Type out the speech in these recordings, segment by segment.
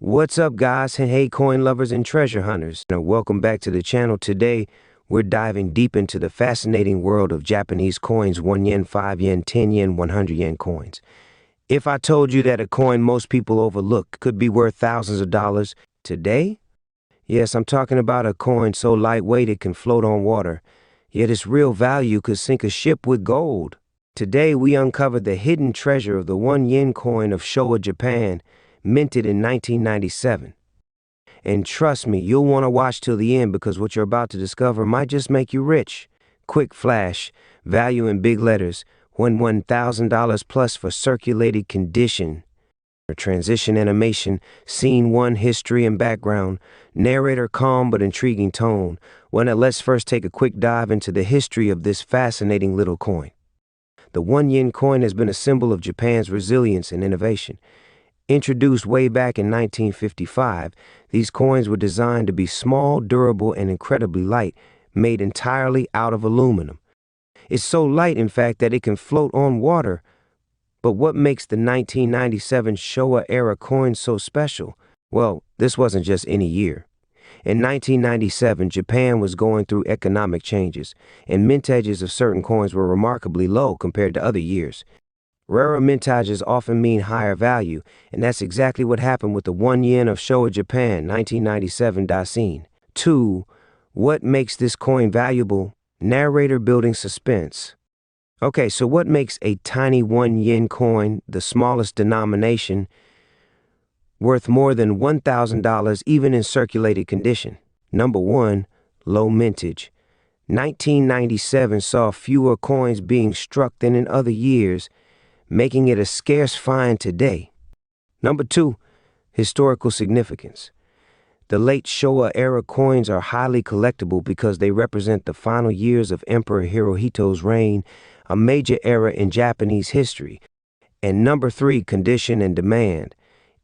What's up, guys? Hey, coin lovers and treasure hunters. Now, welcome back to the channel. Today, we're diving deep into the fascinating world of Japanese coins, 1 yen, 5 yen, 10 yen, 100 yen coins. If I told you that a coin most people overlook could be worth thousands of dollars today? Yes, I'm talking about a coin so lightweight it can float on water, yet its real value could sink a ship with gold. Today, we uncovered the hidden treasure of the 1 yen coin of Showa, Japan, minted in 1997. And trust me, you'll want to watch till the end because what you're about to discover might just make you rich. Quick flash, value in big letters, $1,000 plus for circulated condition. Transition animation, scene 1, history and background, narrator calm but intriguing tone. Well, now let's first take a quick dive into the history of this fascinating little coin. The 1 yen coin has been a symbol of Japan's resilience and innovation. Introduced way back in 1955, these coins were designed to be small, durable, and incredibly light, made entirely out of aluminum. It's so light, in fact, that it can float on water. But what makes the 1997 Showa-era coin so special? Well, this wasn't just any year. In 1997, Japan was going through economic changes, and mintages of certain coins were remarkably low compared to other years. Rarer mintages often mean higher value, and that's exactly what happened with the 1 yen of Showa, Japan, 1997 Dasein. 2. What makes this coin valuable? Narrator building suspense. Okay, so what makes a tiny 1 yen coin, the smallest denomination, worth more than $1,000 even in circulated condition? Number 1, low mintage. 1997 saw fewer coins being struck than in other years, making it a scarce find today. Number 2, historical significance. The late Showa-era coins are highly collectible because they represent the final years of Emperor Hirohito's reign, a major era in Japanese history. And number 3, condition and demand.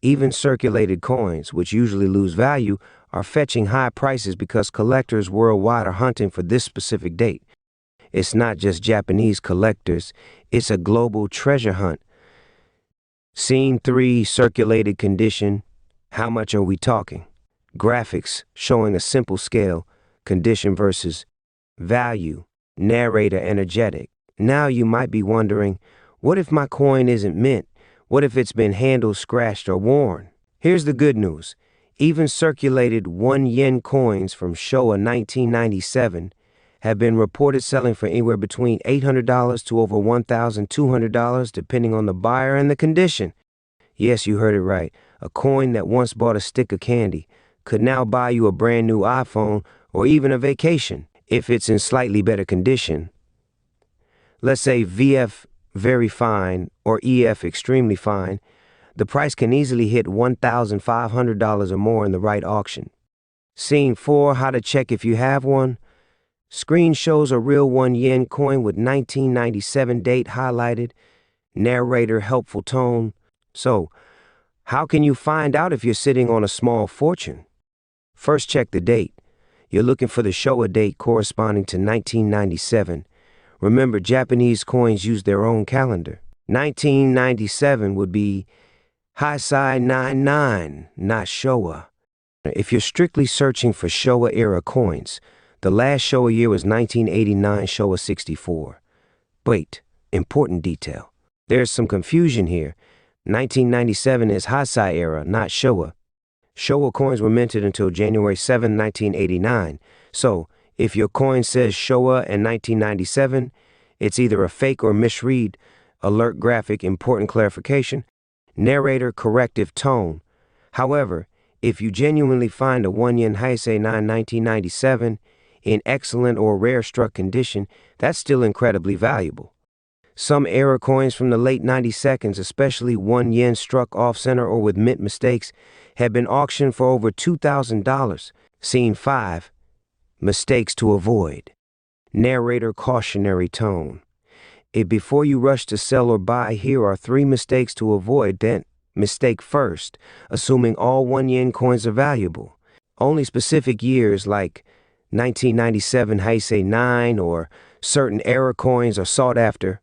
Even circulated coins, which usually lose value, are fetching high prices because collectors worldwide are hunting for this specific date. It's not just Japanese collectors, it's a global treasure hunt. Scene 3, circulated condition. How much are we talking? Graphics showing a simple scale, condition versus value, narrator energetic. Now you might be wondering, what if my coin isn't mint? What if it's been handled, scratched, or worn? Here's the good news. Even circulated 1 yen coins from Showa 1997 have been reported selling for anywhere between $800 to over $1,200 depending on the buyer and the condition. Yes, you heard it right. A coin that once bought a stick of candy could now buy you a brand new iPhone or even a vacation if it's in slightly better condition. Let's say VF very fine or EF extremely fine. The price can easily hit $1,500 or more in the right auction. Scene 4, how to check if you have one. Screen shows a real 1 yen coin with 1997 date highlighted. Narrator helpful tone. So, how can you find out if you're sitting on a small fortune? First, check the date. You're looking for the Showa date corresponding to 1997. Remember, Japanese coins use their own calendar. 1997 would be Heisei 99, not Showa. If you're strictly searching for Showa-era coins, the last Showa year was 1989 Showa 64. Wait, important detail. There's some confusion here. 1997 is Heisei era, not Showa. Showa coins were minted until January 7, 1989. So, if your coin says Showa and 1997, it's either a fake or misread. Alert graphic, important clarification. Narrator corrective tone. However, if you genuinely find a 1 yen Heisei 9 1997 in excellent or rare struck condition, that's still incredibly valuable. Some era coins from the late 90s, especially 1 yen struck off-center or with mint mistakes, have been auctioned for over $2,000. Scene 5, mistakes to avoid. Narrator cautionary tone. Before you rush to sell or buy, here are 3 mistakes to avoid. Then, mistake first, assuming all 1 yen coins are valuable. Only specific years like 1997 Heisei 9 or certain era coins are sought after.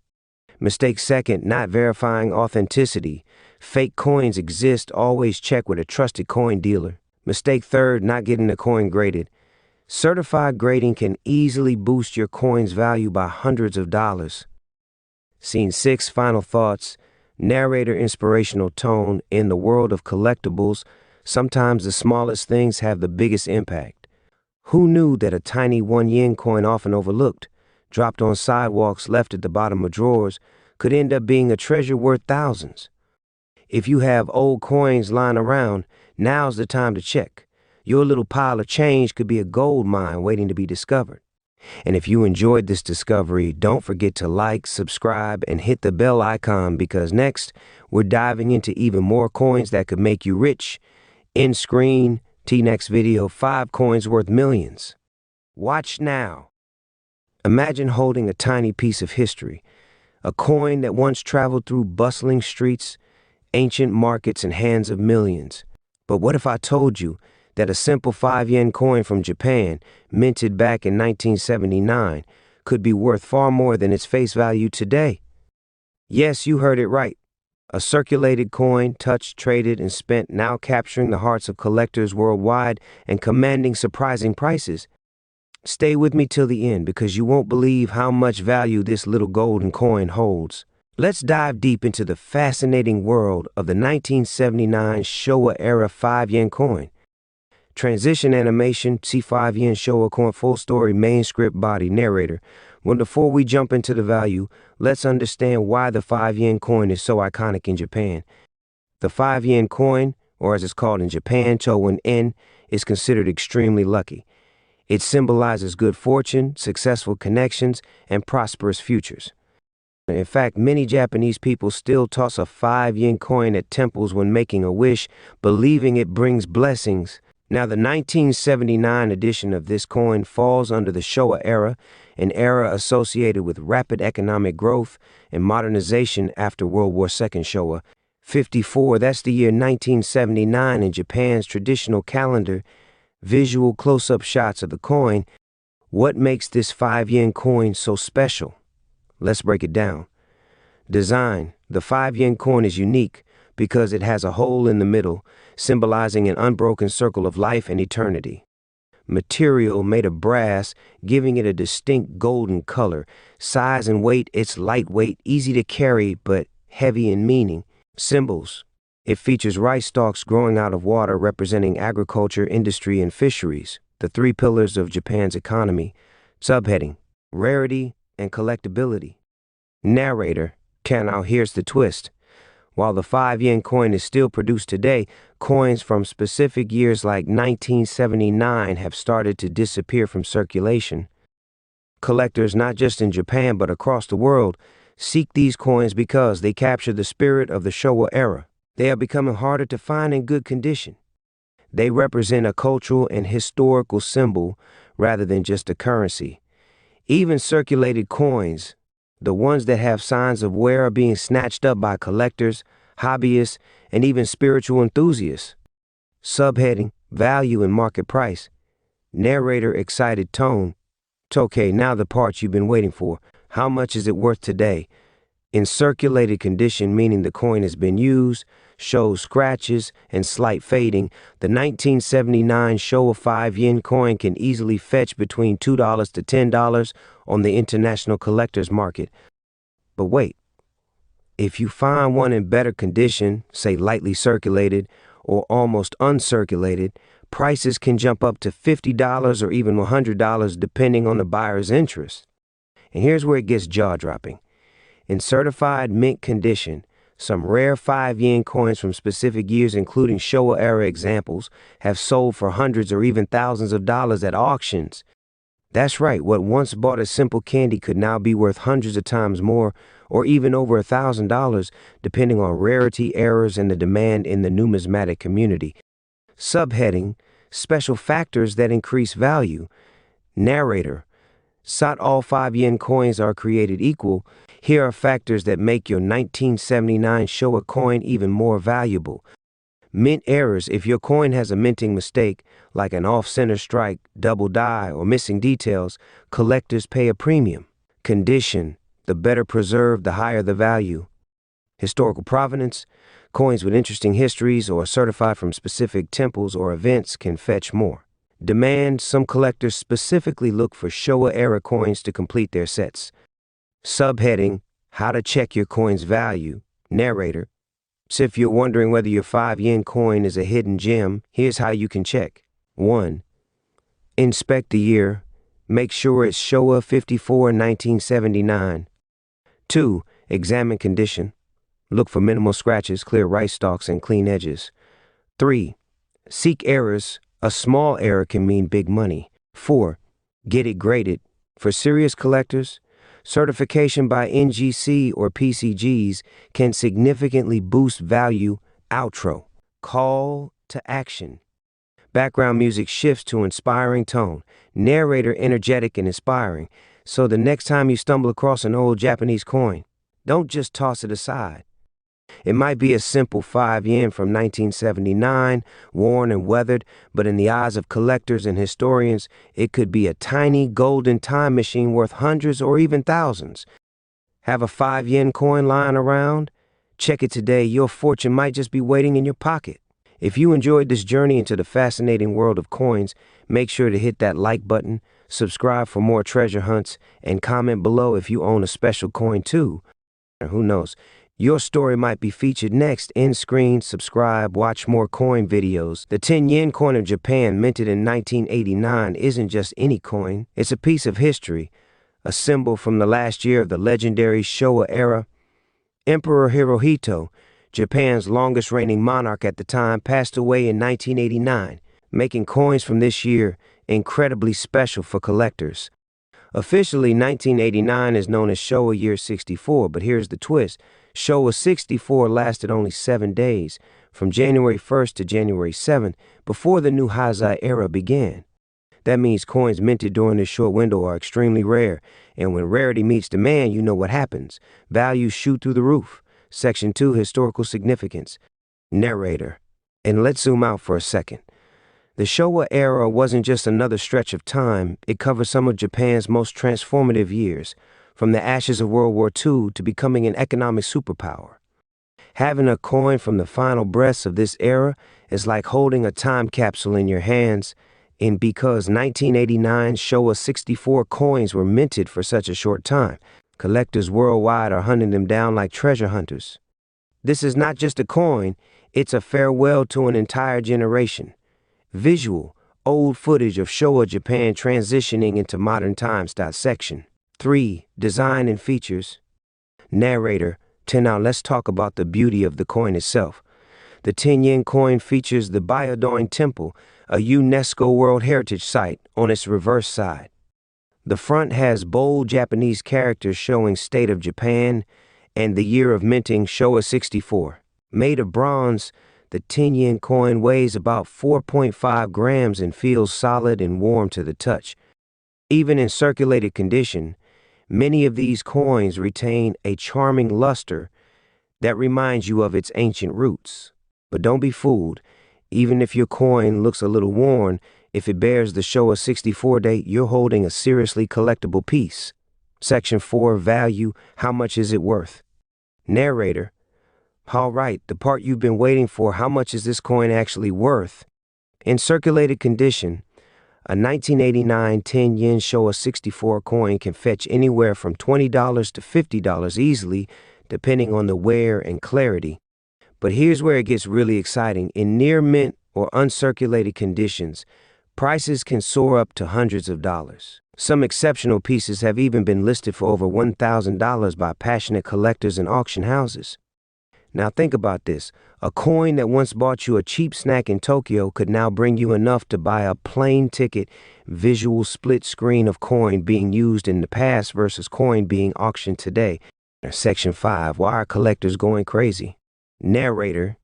Mistake second, not verifying authenticity. Fake coins exist. Always check with a trusted coin dealer. Mistake third, not getting the coin graded. Certified grading can easily boost your coin's value by hundreds of dollars. Scene 6, final thoughts. Narrator inspirational tone. In the world of collectibles, sometimes the smallest things have the biggest impact. Who knew that a tiny 1 yen coin, often overlooked, dropped on sidewalks, left at the bottom of drawers, could end up being a treasure worth thousands? If you have old coins lying around, now's the time to check. Your little pile of change could be a gold mine waiting to be discovered. And if you enjoyed this discovery, don't forget to like, subscribe, and hit the bell icon, because next, we're diving into even more coins that could make you rich. End screen, next video, 5 coins worth millions. Watch now. Imagine holding a tiny piece of history, a coin that once traveled through bustling streets, ancient markets, and hands of millions. But what if I told you that a simple 5 yen coin from Japan, minted back in 1979, could be worth far more than its face value today? Yes, you heard it right. A circulated coin, touched, traded, and spent, now capturing the hearts of collectors worldwide and commanding surprising prices. Stay with me till the end, because you won't believe how much value this little golden coin holds. Let's dive deep into the fascinating world of the 1979 Showa era 5 yen coin. Transition animation, C5 yen Showa coin, full story, main script, body, narrator. Well, before we jump into the value, let's understand why the 5 yen coin is so iconic in Japan. The 5 yen coin, or as it's called in Japan, Chowan En, is considered extremely lucky. It symbolizes good fortune, successful connections, and prosperous futures. In fact, many Japanese people still toss a 5 yen coin at temples when making a wish, believing it brings blessings. Now, the 1979 edition of this coin falls under the Showa era, an era associated with rapid economic growth and modernization after World War II. Showa 54, that's the year 1979 in Japan's traditional calendar. Visual close-up shots of the coin. What makes this 5 yen coin so special? Let's break it down. Design. The 5 yen coin is unique because it has a hole in the middle, symbolizing an unbroken circle of life and eternity. Material, made of brass, giving it a distinct golden color. Size and weight, it's lightweight, easy to carry, but heavy in meaning. Symbols. It features rice stalks growing out of water, representing agriculture, industry, and fisheries, the 3 pillars of Japan's economy. Subheading: rarity and collectability. Narrator. Now here's the twist. While the 5 yen coin is still produced today, coins from specific years like 1979 have started to disappear from circulation. Collectors, not just in Japan but across the world, seek these coins because they capture the spirit of the Showa era. They are becoming harder to find in good condition. They represent a cultural and historical symbol rather than just a currency. Even circulated coins, the ones that have signs of wear, are being snatched up by collectors, hobbyists, and even spiritual enthusiasts. Subheading: value and market price. Narrator excited tone. Okay, now the part you've been waiting for. How much is it worth today? In circulated condition, meaning the coin has been used, shows scratches and slight fading, the 1979 Showa 5 yen coin can easily fetch between $2 to $10 on the international collector's market. But wait, if you find one in better condition, say lightly circulated or almost uncirculated, prices can jump up to $50 or even $100 depending on the buyer's interest. And here's where it gets jaw-dropping. In certified mint condition, some rare 5 yen coins from specific years, including Showa-era examples, have sold for hundreds or even thousands of dollars at auctions. That's right, what once bought as simple candy could now be worth hundreds of times more, or even over $1,000, depending on rarity, errors, and the demand in the numismatic community. Subheading: special factors that increase value. Narrator: not all 5 yen coins are created equal. Here are factors that make your 1979 Showa coin even more valuable. Mint errors: if your coin has a minting mistake, like an off-center strike, double die, or missing details, collectors pay a premium. Condition: the better preserved, the higher the value. Historical provenance: Coins with interesting histories or certified from specific temples or events can fetch more. Demand: some collectors specifically look for Showa-era coins to complete their sets. Subheading: how to check your coin's value. Narrator: so if you're wondering whether your 5 yen coin is a hidden gem, here's how you can check. 1. Inspect the year. Make sure it's Showa 54 1979. 2. Examine condition. Look for minimal scratches, clear rice stalks, and clean edges. 3. Seek errors. A small error can mean big money. 4. Get it graded. For serious collectors, certification by NGC or PCGs can significantly boost value. Outro. Call to action. Background music shifts to inspiring tone. Narrator energetic and inspiring. So the next time you stumble across an old Japanese coin, don't just toss it aside. It might be a simple 5 yen from 1979, worn and weathered, but in the eyes of collectors and historians, it could be a tiny golden time machine worth hundreds or even thousands. Have a 5 yen coin lying around? Check it today. Your fortune might just be waiting in your pocket. If you enjoyed this journey into the fascinating world of coins, make sure to hit that like button, subscribe for more treasure hunts, and comment below if you own a special coin too. Who knows? Your story might be featured next. End screen, subscribe, watch more coin videos. The 10 yen coin of Japan, minted in 1989, isn't just any coin. It's a piece of history, a symbol from the last year of the legendary Showa era. Emperor Hirohito, Japan's longest reigning monarch at the time, passed away in 1989, making coins from this year incredibly special for collectors. Officially, 1989 is known as Showa Year 64, but here's the twist. Showa 64 lasted only 7 days, from January 1st to January 7th, before the new Heisei era began. That means coins minted during this short window are extremely rare, and when rarity meets demand, you know what happens. Values shoot through the roof. Section 2, Historical Significance. Narrator. And let's zoom out for a second. The Showa era wasn't just another stretch of time. It covered some of Japan's most transformative years, from the ashes of World War II to becoming an economic superpower. Having a coin from the final breaths of this era is like holding a time capsule in your hands, and because 1989 Showa 64 coins were minted for such a short time, collectors worldwide are hunting them down like treasure hunters. This is not just a coin, it's a farewell to an entire generation. Visual, old footage of Showa Japan transitioning into modern times. Section 3. Design and features. Narrator. Now let's talk about the beauty of the coin itself. The 10 yen coin features the Byodoin Temple, a UNESCO World Heritage Site, on its reverse side. The front has bold Japanese characters showing State of Japan and the year of minting, Showa 64. Made of bronze, the 10 yen coin weighs about 4.5 grams and feels solid and warm to the touch. Even in circulated condition, many of these coins retain a charming luster that reminds you of its ancient roots. But don't be fooled. Even if your coin looks a little worn, if it bears the Showa 64 date, you're holding a seriously collectible piece. Section 4. Value. How much is it worth? Narrator. All right, the part you've been waiting for. How much is this coin actually worth? In circulated condition, a 1989 10 yen Showa 64 coin can fetch anywhere from $20 to $50 easily, depending on the wear and clarity. But here's where it gets really exciting. In near mint or uncirculated conditions, prices can soar up to hundreds of dollars. Some exceptional pieces have even been listed for over $1,000 by passionate collectors and auction houses. Now think about this. A coin that once bought you a cheap snack in Tokyo could now bring you enough to buy a plane ticket. Visual split screen of coin being used in the past versus coin being auctioned today. Section 5. Why are collectors going crazy? Narrator.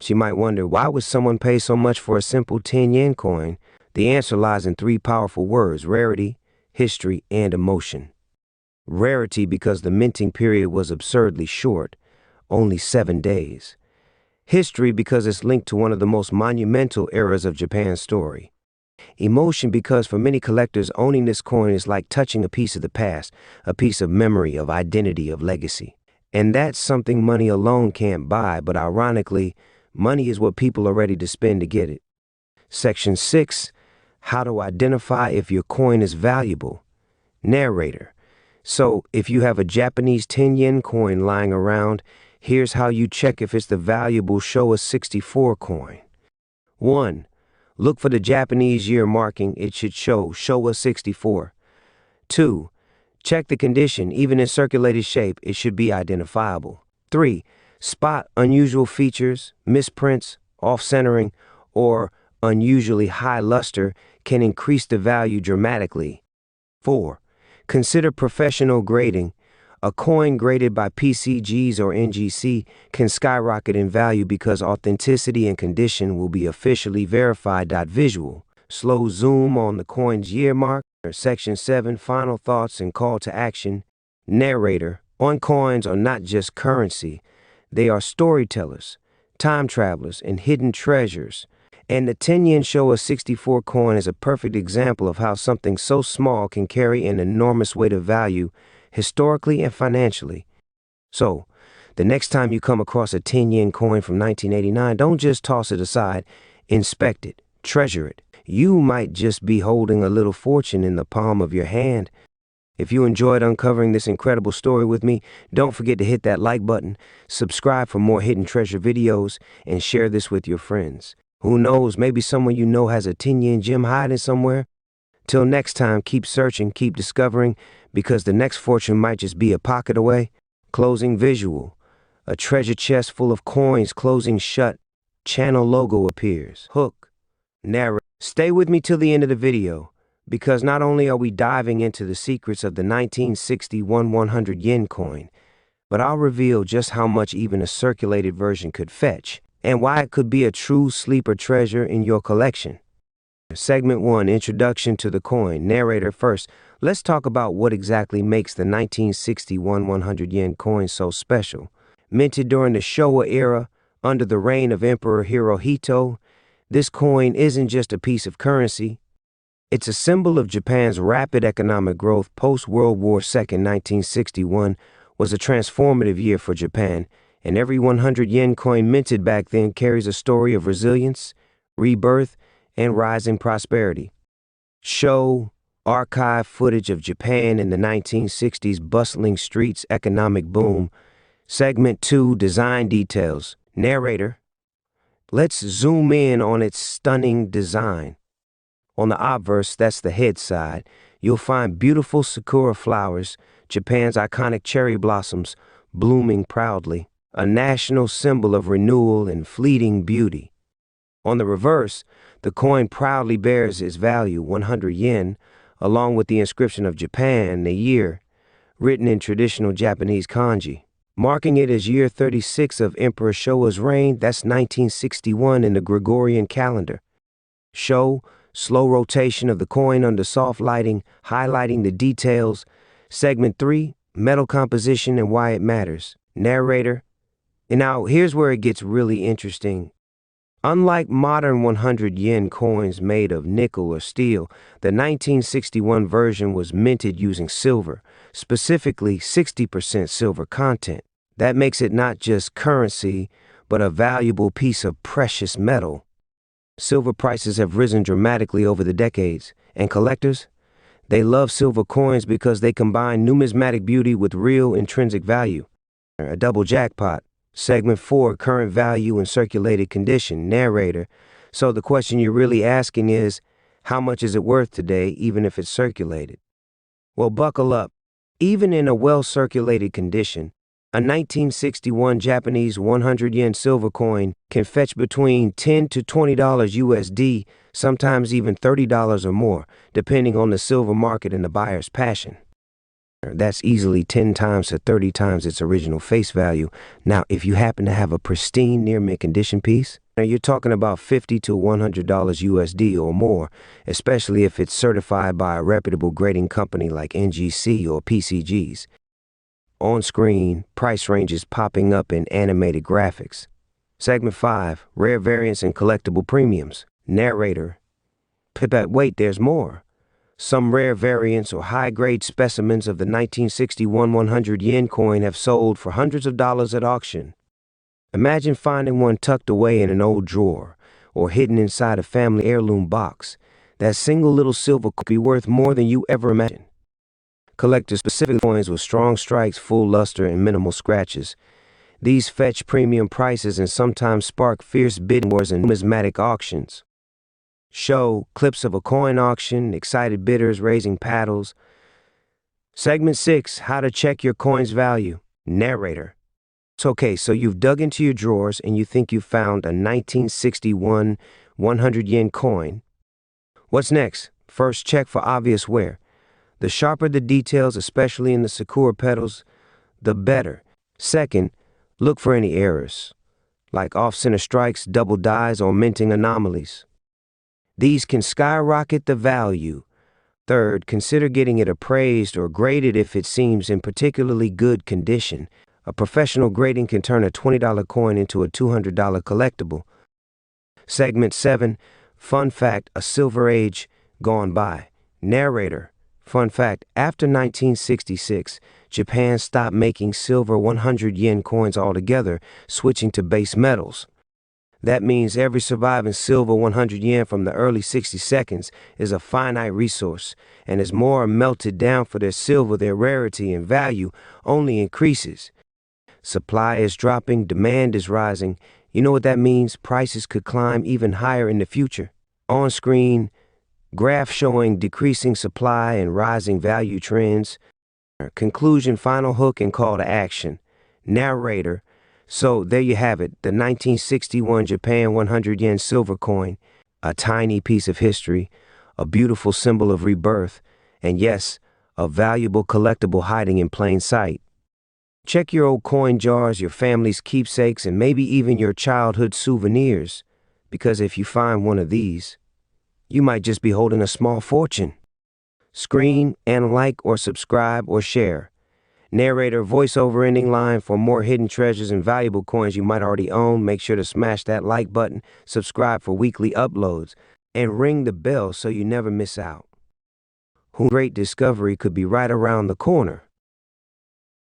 She might wonder, why would someone pay so much for a simple 10 yen coin? The answer lies in 3 powerful words: rarity, history, and emotion. Rarity because the minting period was absurdly short, only 7 days. History because it's linked to one of the most monumental eras of Japan's story. Emotion because for many collectors, owning this coin is like touching a piece of the past, a piece of memory, of identity, of legacy. And that's something money alone can't buy, but ironically, money is what people are ready to spend to get it. Section 6, how to identify if your coin is valuable. Narrator. So, if you have a Japanese 10 yen coin lying around, here's how you check if it's the valuable Showa 64 coin. 1. Look for the Japanese year marking. It should show Showa 64. 2. Check the condition. Even in circulated shape, it should be identifiable. 3. Spot unusual features, misprints, off-centering, or unusually high luster can increase the value dramatically. 4. Consider professional grading. A coin graded by PCGs or NGC can skyrocket in value because authenticity and condition will be officially verified. Visual. Slow zoom on the coin's year mark. Section 7, final thoughts and call to action. Narrator. On coins are not just currency. They are storytellers, time travelers, and hidden treasures. And the 10 yen Showa 64 coin is a perfect example of how something so small can carry an enormous weight of value, historically and financially. So, the next time you come across a 10 yen coin from 1989, don't just toss it aside. Inspect it, treasure it. You might just be holding a little fortune in the palm of your hand. If you enjoyed uncovering this incredible story with me, don't forget to hit that like button, subscribe for more hidden treasure videos, and share this with your friends. Who knows, maybe someone you know has a 10 yen gem hiding somewhere. Till next time, keep searching, keep discovering, because the next fortune might just be a pocket away. Closing visual. A treasure chest full of coins closing shut. Channel logo appears. Hook. Narrate. Stay with me till the end of the video, because not only are we diving into the secrets of the 1961 100 yen coin, but I'll reveal just how much even a circulated version could fetch, and why it could be a true sleeper treasure in your collection. Segment 1, Introduction to the coin. Narrator. First, let's talk about what exactly makes the 1961 100 yen coin so special. Minted during the Showa era, under the reign of Emperor Hirohito, this coin isn't just a piece of currency. It's a symbol of Japan's rapid economic growth. Post-World War II, 1961 was a transformative year for Japan, and every 100 yen coin minted back then carries a story of resilience, rebirth, and rising prosperity. Show archive footage of Japan in the 1960s, bustling streets, economic boom. Segment 2, Design details. Narrator. Let's zoom in on its stunning design. On the obverse, that's the head side, you'll find beautiful sakura flowers, Japan's iconic cherry blossoms, blooming proudly, a national symbol of renewal and fleeting beauty. On the reverse, the coin proudly bears its value, 100 yen, along with the inscription of Japan, the year, written in traditional Japanese kanji, marking it as year 36 of Emperor Showa's reign. That's 1961 in the Gregorian calendar. Show, slow rotation of the coin under soft lighting, highlighting the details. Segment 3, metal composition and why it matters. Narrator. And now, here's where it gets really interesting. Unlike modern 100 yen coins made of nickel or steel, the 1961 version was minted using silver, specifically 60% silver content. That makes it not just currency, but a valuable piece of precious metal. Silver prices have risen dramatically over the decades, and collectors, they love silver coins because they combine numismatic beauty with real intrinsic value. A double jackpot. Segment 4, Current value and circulated condition. Narrator. So the question you're really asking is, how much is it worth today, even if it's circulated? Well, buckle up. Even in a well-circulated condition, a 1961 Japanese 100 yen silver coin can fetch between $10 to $20 USD, sometimes even $30 or more, depending on the silver market and the buyer's passion. That's easily 10 times to 30 times its original face value. Now, if you happen to have a pristine near-mint condition piece, you're talking about $50 to $100 USD or more, especially if it's certified by a reputable grading company like NGC or PCGs. On screen, price ranges popping up in animated graphics. Segment 5, Rare variants and collectible premiums. Narrator. Wait, there's more. Some rare variants or high-grade specimens of the 1961 100 yen coin have sold for hundreds of dollars at auction. Imagine finding one tucked away in an old drawer or hidden inside a family heirloom box. That single little silver could be worth more than you ever imagined. Collector-specific coins with strong strikes, full luster, and minimal scratches. These fetch premium prices and sometimes spark fierce bidding wars in numismatic auctions. Show clips of a coin auction, excited bidders raising paddles. Segment 6, how to check your coin's value. Narrator. It's okay, so you've dug into your drawers and you think you found a 1961 100 yen coin. What's next? First, check for obvious wear. The sharper the details, especially in the sakura petals, the better. Second, look for any errors, like off-center strikes, double dies, or minting anomalies. These can skyrocket the value. Third, consider getting it appraised or graded if it seems in particularly good condition. A professional grading can turn a $20 coin into a $200 collectible. Segment 7, fun fact, a silver age gone by. Narrator. Fun fact, after 1966, Japan stopped making silver 100 yen coins altogether, switching to base metals. That means every surviving silver 100 yen from the early 60s is a finite resource, and as more are melted down for their silver, their rarity and value only increases. Supply is dropping, demand is rising. You know what that means? Prices could climb even higher in the future. On screen, graph showing decreasing supply and rising value trends. Conclusion, final hook, and call to action. Narrator. So there you have it, the 1961 Japan 100 yen silver coin, a tiny piece of history, a beautiful symbol of rebirth, and yes, a valuable collectible hiding in plain sight. Check your old coin jars, your family's keepsakes, and maybe even your childhood souvenirs, because if you find one of these, you might just be holding a small fortune. Screen and like or subscribe or share. Narrator voiceover ending line. For more hidden treasures and valuable coins you might already own, make sure to smash that like button, subscribe for weekly uploads, and ring the bell so you never miss out. Whose great discovery could be right around the corner.